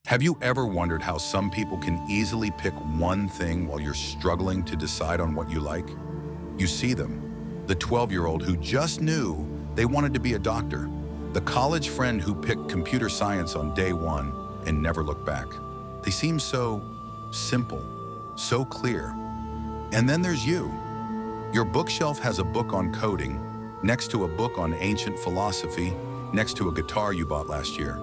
Have you ever wondered how some people can easily pick one thing while you're struggling to decide on what you like? You see them, the 12-year-old who just knew they wanted to be a doctor, the college friend who picked computer science on day one and never looked back. They seem so simple, so clear. And then there's you. Your bookshelf has a book on coding, next to a book on ancient philosophy, next to a guitar you bought last year.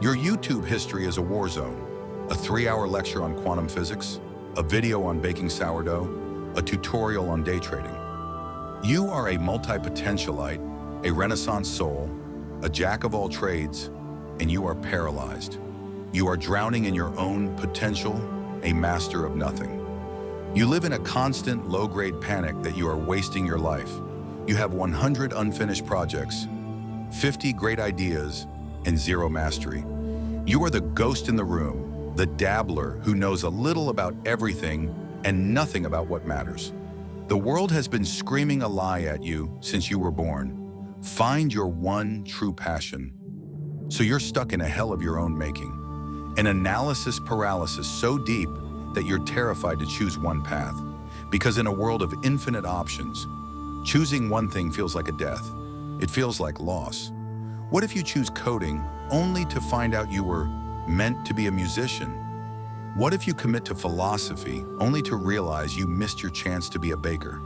Your YouTube history is a war zone, a 3-hour lecture on quantum physics, a video on baking sourdough, a tutorial on day trading. You are a multi-potentialite, a Renaissance soul, a jack of all trades, and you are paralyzed. You are drowning in your own potential, a master of nothing. You live in a constant low-grade panic that you are wasting your life. You have 100 unfinished projects, 50 great ideas, and 0 mastery. You are the ghost in the room, the dabbler who knows a little about everything and nothing about what matters. The world has been screaming a lie at you since you were born. Find your one true passion. So you're stuck in a hell of your own making. An analysis paralysis so deep that you're terrified to choose one path. Because in a world of infinite options, choosing one thing feels like a death. It feels like loss. What if you choose coding only to find out you were meant to be a musician? What if you commit to philosophy only to realize you missed your chance to be a baker?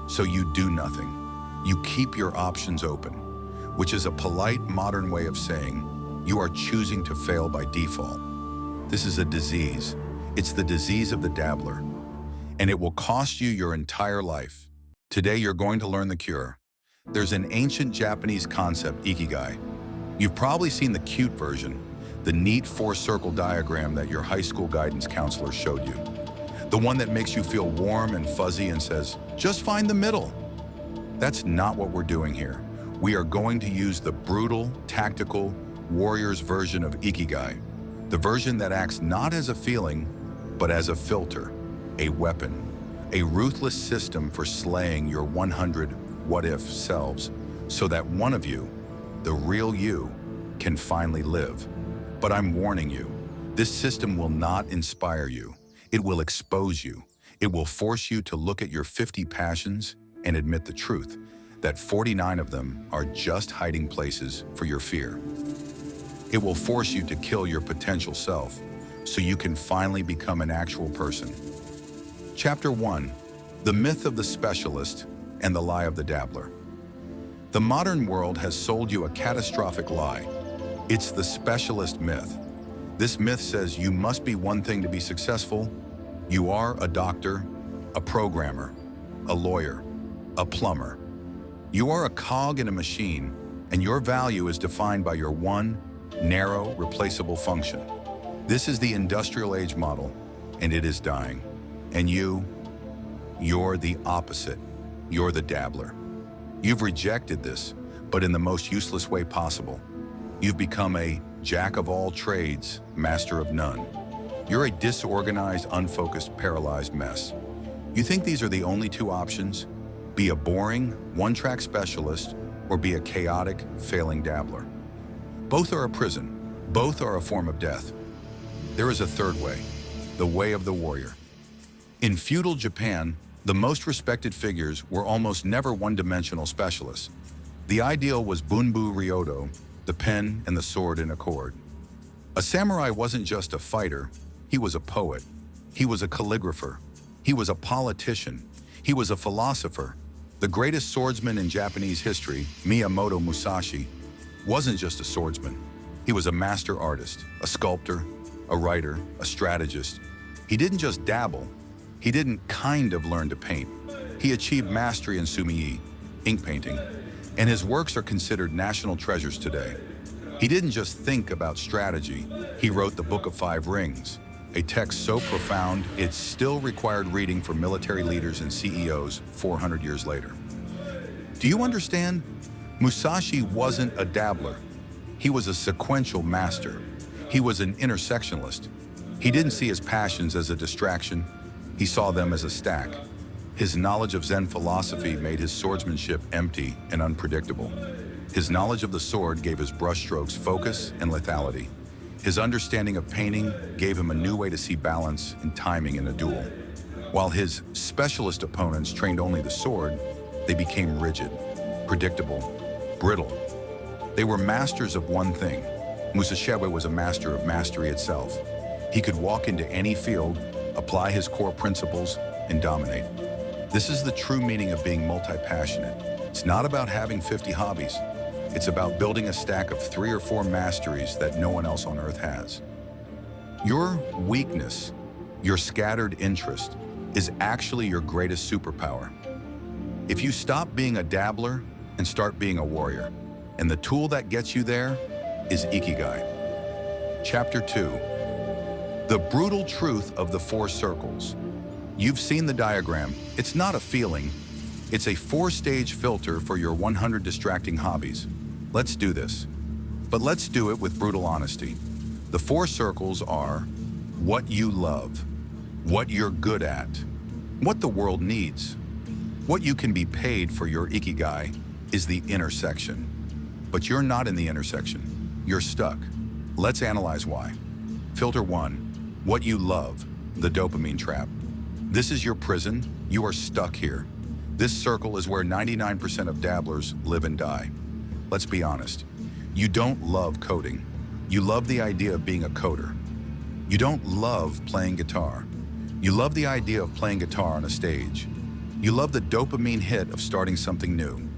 So you do nothing. You keep your options open, which is a polite modern way of saying you are choosing to fail by default. This is a disease. It's the disease of the dabbler, and it will cost you your entire life. Today, you're going to learn the cure. There's an ancient Japanese concept, IKIGAI. You've probably seen the cute version, the neat 4-circle diagram that your high school guidance counselor showed you. The one that makes you feel warm and fuzzy and says, just find the middle. That's not what we're doing here. We are going to use the brutal, tactical, warrior's version of Ikigai, the version that acts not as a feeling, but as a filter, a weapon, a ruthless system for slaying your 100 what-if selves so that one of you, the real you, can finally live. But I'm warning you, this system will not inspire you. It will expose you. It will force you to look at your 50 passions and admit the truth, that 49 of them are just hiding places for your fear. It will force you to kill your potential self so you can finally become an actual person. Chapter 1, The Myth of the Specialist and the Lie of the Dabbler. The modern world has sold you a catastrophic lie. It's the specialist myth. This myth says you must be one thing to be successful. You are a doctor, a programmer, a lawyer, a plumber. You are a cog in a machine, and your value is defined by your one, narrow, replaceable function. This is the industrial age model, and it is dying. And you're the opposite. You're the dabbler. You've rejected this, but in the most useless way possible. You've become a jack of all trades, master of none. You're a disorganized, unfocused, paralyzed mess. You think these are the only 2 options? Be a boring, one-track specialist, or be a chaotic, failing dabbler. Both are a prison. Both are a form of death. There is a third way, the way of the warrior. In feudal Japan, the most respected figures were almost never one-dimensional specialists. The ideal was bunbu ryodo, the pen and the sword in accord. A samurai wasn't just a fighter, he was a poet. He was a calligrapher. He was a politician. He was a philosopher. The greatest swordsman in Japanese history, Miyamoto Musashi, wasn't just a swordsman. He was a master artist, a sculptor, a writer, a strategist. He didn't just dabble. He didn't kind of learn to paint. He achieved mastery in sumi, ink painting, and his works are considered national treasures today. He didn't just think about strategy. He wrote the Book of 5 Rings, a text so profound it still required reading for military leaders and CEOs 400 years later. Do you understand? Musashi wasn't a dabbler. He was a sequential master. He was an intersectionalist. He didn't see his passions as a distraction. He saw them as a stack. His knowledge of Zen philosophy made his swordsmanship empty and unpredictable. His knowledge of the sword gave his brushstrokes focus and lethality. His understanding of painting gave him a new way to see balance and timing in a duel. While his specialist opponents trained only the sword, they became rigid, predictable, brittle. They were masters of one thing. Musashi was a master of mastery itself. He could walk into any field, apply his core principles, and dominate. This is the true meaning of being multi-passionate. It's not about having 50 hobbies. It's about building a stack of 3 or 4 masteries that no one else on earth has. Your weakness, your scattered interest, is actually your greatest superpower. If you stop being a dabbler and start being a warrior, and the tool that gets you there is IKIGAI. Chapter 2. The brutal truth of the 4 circles. You've seen the diagram. It's not a feeling. It's a 4-stage filter for your 100 distracting hobbies. Let's do this. But let's do it with brutal honesty. The 4 circles are what you love, what you're good at, what the world needs. What you can be paid for your IKIGAI is the intersection. But you're not in the intersection. You're stuck. Let's analyze why. Filter 1, what you love, the dopamine trap. This is your prison. You are stuck here. This circle is where 99% of dabblers live and die. Let's be honest. You don't love coding. You love the idea of being a coder. You don't love playing guitar. You love the idea of playing guitar on a stage. You love the dopamine hit of starting something new.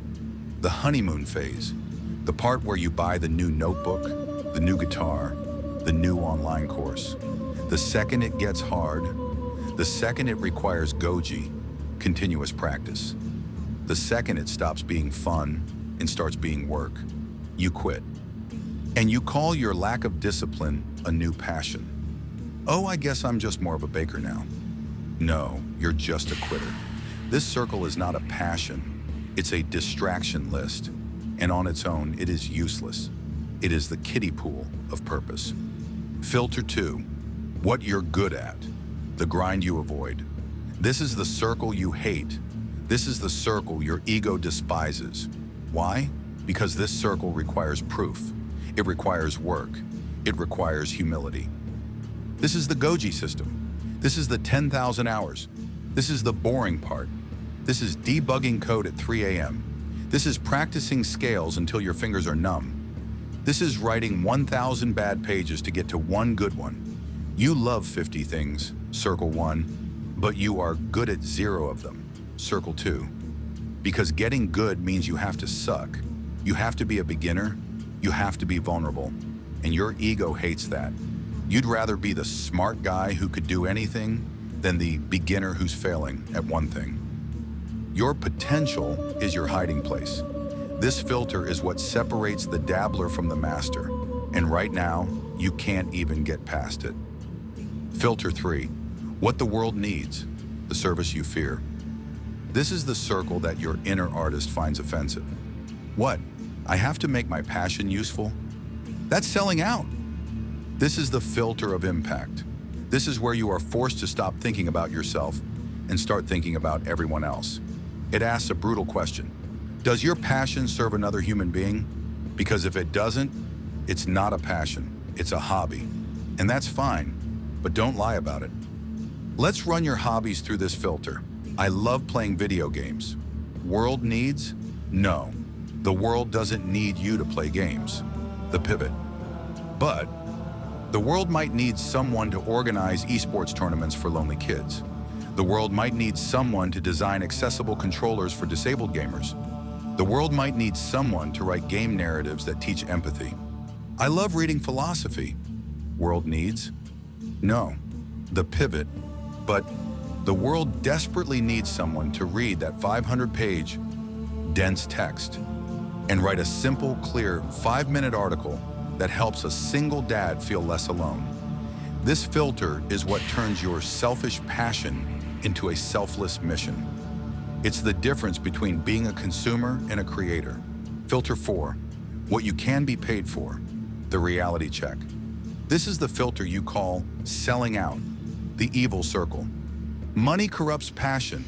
The honeymoon phase, the part where you buy the new notebook, the new guitar, the new online course. The second it gets hard, the second it requires goji, continuous practice. The second it stops being fun and starts being work, you quit. And you call your lack of discipline a new passion. Oh, I guess I'm just more of a baker now. No, you're just a quitter. This circle is not a passion. It's a distraction list. And on its own, it is useless. It is the kiddie pool of purpose. Filter 2, what you're good at, the grind you avoid. This is the circle you hate. This is the circle your ego despises. Why? Because this circle requires proof. It requires work. It requires humility. This is the goji system. This is the 10,000 hours. This is the boring part. This is debugging code at 3 a.m. This is practicing scales until your fingers are numb. This is writing 1,000 bad pages to get to one good one. You love 50 things, circle 1, but you are good at 0 of them, circle 2. Because getting good means you have to suck. You have to be a beginner. You have to be vulnerable. And your ego hates that. You'd rather be the smart guy who could do anything than the beginner who's failing at one thing. Your potential is your hiding place. This filter is what separates the dabbler from the master. And right now, you can't even get past it. Filter 3, what the world needs, the service you fear. This is the circle that your inner artist finds offensive. What? I have to make my passion useful? That's selling out. This is the filter of impact. This is where you are forced to stop thinking about yourself and start thinking about everyone else. It asks a brutal question. Does your passion serve another human being? Because if it doesn't, it's not a passion, it's a hobby. And that's fine, but don't lie about it. Let's run your hobbies through this filter. I love playing video games. World needs? No. The world doesn't need you to play games. The pivot. But the world might need someone to organize esports tournaments for lonely kids. The world might need someone to design accessible controllers for disabled gamers. The world might need someone to write game narratives that teach empathy. I love reading philosophy. World needs? No. The pivot. But the world desperately needs someone to read that 500-page, dense text and write a simple, clear, 5-minute article that helps a single dad feel less alone. This filter is what turns your selfish passion into a selfless mission. It's the difference between being a consumer and a creator. Filter 4, what you can be paid for, the reality check. This is the filter you call selling out, the evil circle. Money corrupts passion.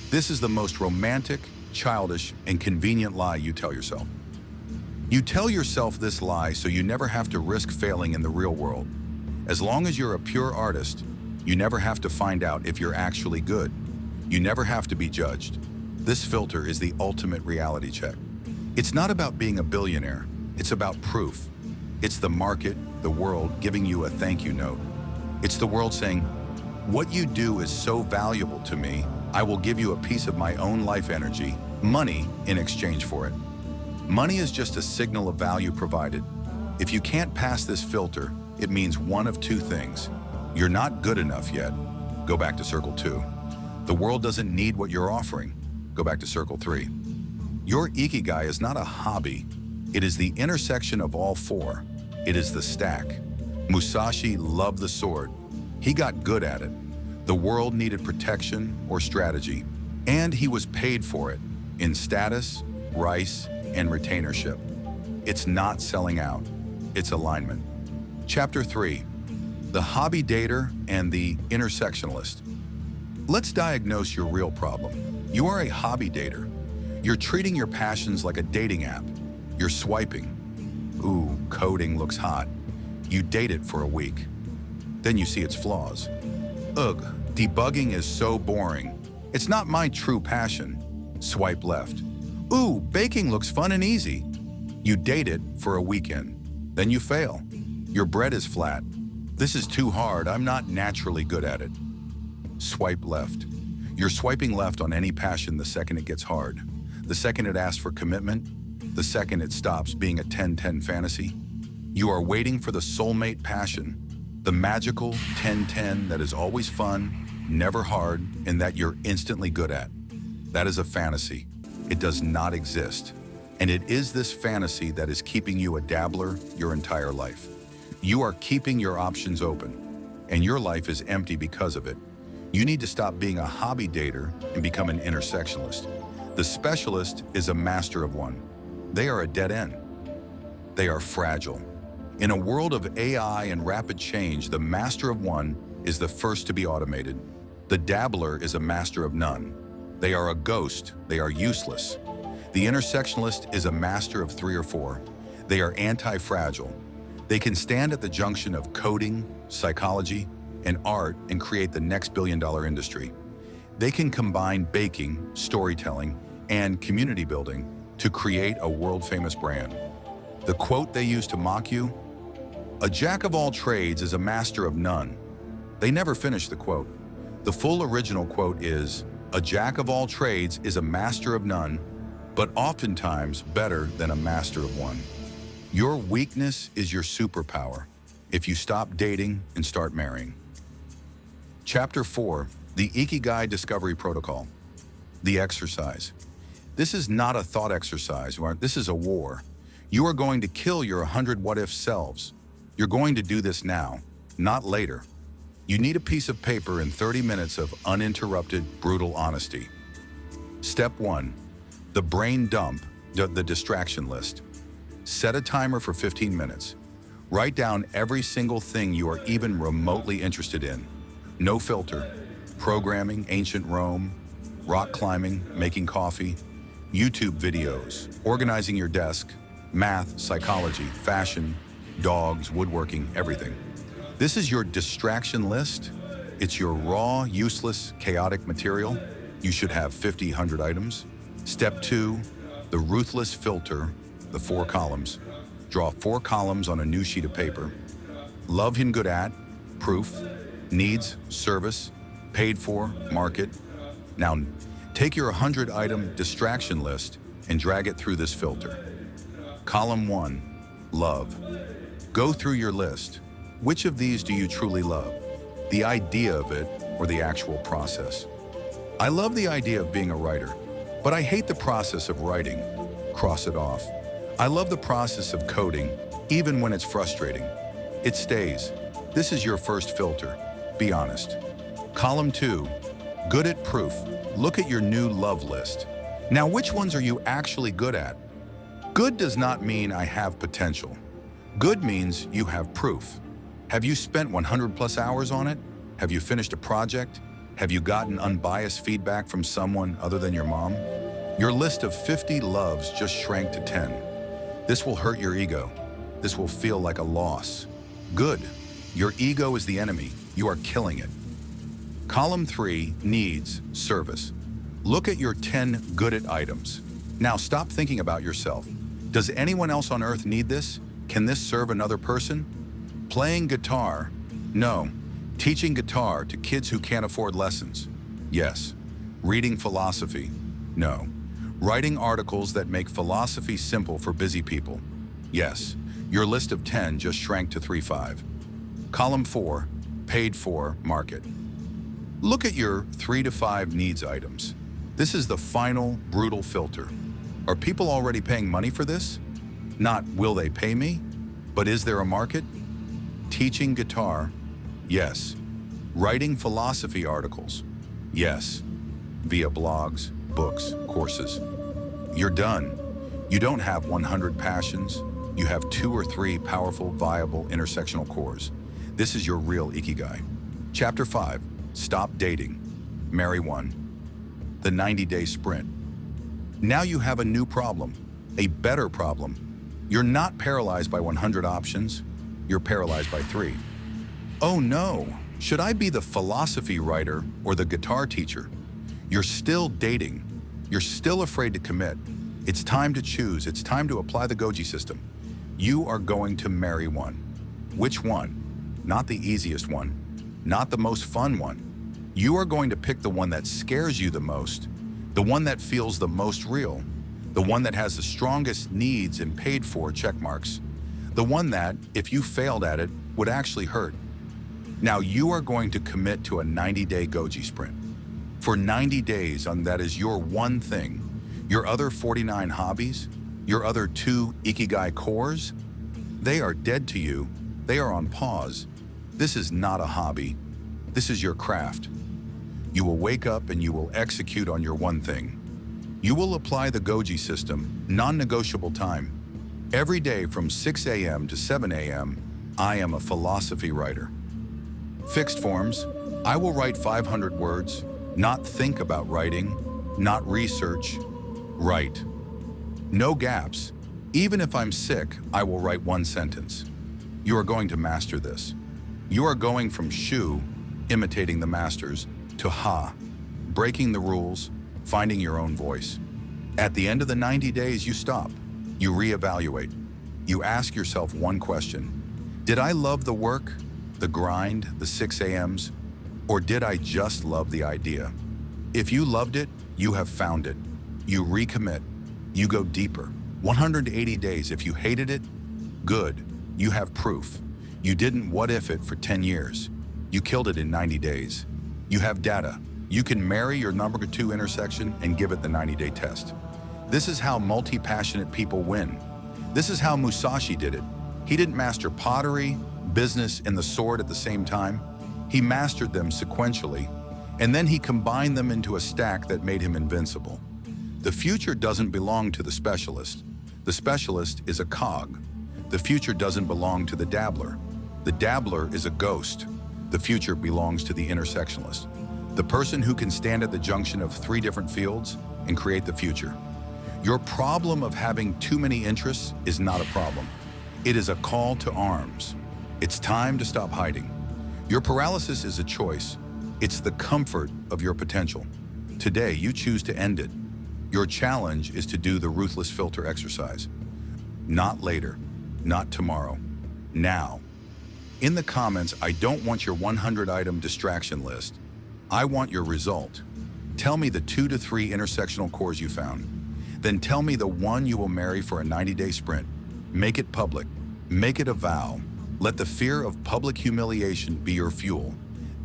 This is the most romantic, childish, and convenient lie you tell yourself. You tell yourself this lie so you never have to risk failing in the real world. As long as you're a pure artist, you never have to find out if you're actually good. You never have to be judged. This filter is the ultimate reality check. It's not about being a billionaire. It's about proof. It's the market, the world, giving you a thank you note. It's the world saying, what you do is so valuable to me, I will give you a piece of my own life energy, money, in exchange for it. Money is just a signal of value provided. If you can't pass this filter, it means one of two things. You're not good enough yet. Go back to circle 2. The world doesn't need what you're offering. Go back to circle 3. Your Ikigai is not a hobby. It is the intersection of all four. It is the stack. Musashi loved the sword. He got good at it. The world needed protection or strategy, and he was paid for it in status, rice, and retainership. It's not selling out. It's alignment. Chapter 3. The hobby dater and the intersectionalist. Let's diagnose your real problem. You are a hobby dater. You're treating your passions like a dating app. You're swiping. Ooh, coding looks hot. You date it for a week. Then you see its flaws. Ugh, debugging is so boring. It's not my true passion. Swipe left. Ooh, baking looks fun and easy. You date it for a weekend. Then you fail. Your bread is flat. This is too hard. I'm not naturally good at it. Swipe left. You're swiping left on any passion the second it gets hard. The second it asks for commitment. The second it stops being a 10-10 fantasy. You are waiting for the soulmate passion. The magical 10-10 that is always fun, never hard, and that you're instantly good at. That is a fantasy. It does not exist. And it is this fantasy that is keeping you a dabbler your entire life. You are keeping your options open, and your life is empty because of it. You need to stop being a hobby dater and become an intersectionalist. The specialist is a master of one. They are a dead end. They are fragile. In a world of AI and rapid change, the master of one is the first to be automated. The dabbler is a master of none. They are a ghost. They are useless. The intersectionalist is a master of 3 or 4. They are anti-fragile. They can stand at the junction of coding, psychology, and art and create the next billion-dollar industry. They can combine baking, storytelling, and community building to create a world-famous brand. The quote they use to mock you, "A jack of all trades is a master of none." They never finish the quote. The full original quote is, "A jack of all trades is a master of none, but oftentimes better than a master of one." Your weakness is your superpower if you stop dating and start marrying. Chapter 4, the Ikigai Discovery Protocol. The exercise. This is not a thought exercise, this is a war. You are going to kill your 100 what-if selves. You're going to do this now, not later. You need a piece of paper and 30 minutes of uninterrupted, brutal honesty. Step 1, the brain dump, the distraction list. Set a timer for 15 minutes. Write down every single thing you are even remotely interested in. No filter. Programming, ancient Rome, rock climbing, making coffee, YouTube videos, organizing your desk, math, psychology, fashion, dogs, woodworking, everything. This is your distraction list. It's your raw, useless, chaotic material. You should have 50, 100 items. Step 2, the ruthless filter, the 4 columns. Draw 4 columns on a new sheet of paper. Love and good at, proof, needs, service, paid for, market. Now, take your 100-item distraction list and drag it through this filter. Column 1, love. Go through your list. Which of these do you truly love? The idea of it or the actual process? I love the idea of being a writer, but I hate the process of writing. Cross it off. I love the process of coding, even when it's frustrating. It stays. This is your first filter. Be honest. Column 2, good at proof. Look at your new love list. Now, which ones are you actually good at? Good does not mean I have potential. Good means you have proof. Have you spent 100+ hours on it? Have you finished a project? Have you gotten unbiased feedback from someone other than your mom? Your list of 50 loves just shrank to 10. This will hurt your ego. This will feel like a loss. Good. Your ego is the enemy. You are killing it. Column 3, needs, service. Look at your 10 good at items. Now stop thinking about yourself. Does anyone else on earth need this? Can this serve another person? Playing guitar? No. Teaching guitar to kids who can't afford lessons? Yes. Reading philosophy? No. Writing articles that make philosophy simple for busy people? Yes. Your list of 10 just shrank to 3-5. Column 4, paid for, market. Look at your 3 to 5 needs items. This is the final, brutal filter. Are people already paying money for this? Not will they pay me, but is there a market? Teaching guitar? Yes. Writing philosophy articles? Yes. Via blogs, books, courses. You're done. You don't have 100 passions. You have 2 or 3 powerful, viable, intersectional cores. This is your real Ikigai. Chapter 5, stop dating. Marry one. The 90-day sprint. Now you have a new problem, a better problem. You're not paralyzed by 100 options. You're paralyzed by 3. Oh no, should I be the philosophy writer or the guitar teacher? You're still dating. You're still afraid to commit. It's time to choose. It's time to apply the Goji system. You are going to marry one. Which one? Not the easiest one, not the most fun one. You are going to pick the one that scares you the most, the one that feels the most real, the one that has the strongest needs and paid for check marks, the one that, if you failed at it, would actually hurt. Now you are going to commit to a 90-day Goji sprint. For 90 days on that is your one thing. Your other 49 hobbies, your other 2 Ikigai cores, they are dead to you. They are on pause. This is not a hobby. This is your craft. You will wake up and you will execute on your one thing. You will apply the Goji system, non-negotiable time. Every day from 6 a.m. to 7 a.m., I am a philosophy writer. Fixed forms, I will write 500 words, not think about writing, not research, write. No gaps. Even if I'm sick, I will write 1 sentence. You are going to master this. You are going from shu, imitating the masters, to ha, breaking the rules, finding your own voice. At the end of the 90 days, you stop. You reevaluate. You ask yourself one question. Did I love the work, the grind, the 6 a.m.s, or did I just love the idea? If you loved it, you have found it. You recommit. You go deeper. 180 days. If you hated it, good. You have proof. You didn't what if it for 10 years. You killed it in 90 days. You have data. You can marry your number 2 intersection and give it the 90-day test. This is how multi-passionate people win. This is how Musashi did it. He didn't master pottery, business, and the sword at the same time. He mastered them sequentially, and then he combined them into a stack that made him invincible. The future doesn't belong to the specialist. The specialist is a cog. The future doesn't belong to the dabbler. The dabbler is a ghost. The future belongs to the intersectionalist, the person who can stand at the junction of 3 different fields and create the future. Your problem of having too many interests is not a problem. It is a call to arms. It's time to stop hiding. Your paralysis is a choice. It's the comfort of your potential. Today, you choose to end it. Your challenge is to do the ruthless filter exercise. Not later, not tomorrow, now. In the comments, I don't want your 100-item distraction list. I want your result. Tell me the 2 to 3 intersectional cores you found. Then tell me the one you will marry for a 90-day sprint. Make it public. Make it a vow. Let the fear of public humiliation be your fuel.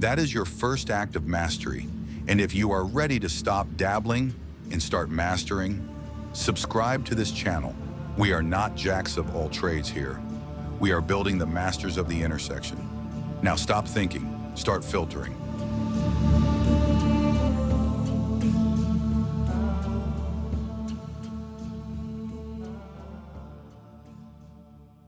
That is your first act of mastery. And if you are ready to stop dabbling and start mastering, subscribe to this channel. We are not jacks of all trades here. We are building the masters of the intersection. Now stop thinking, start filtering.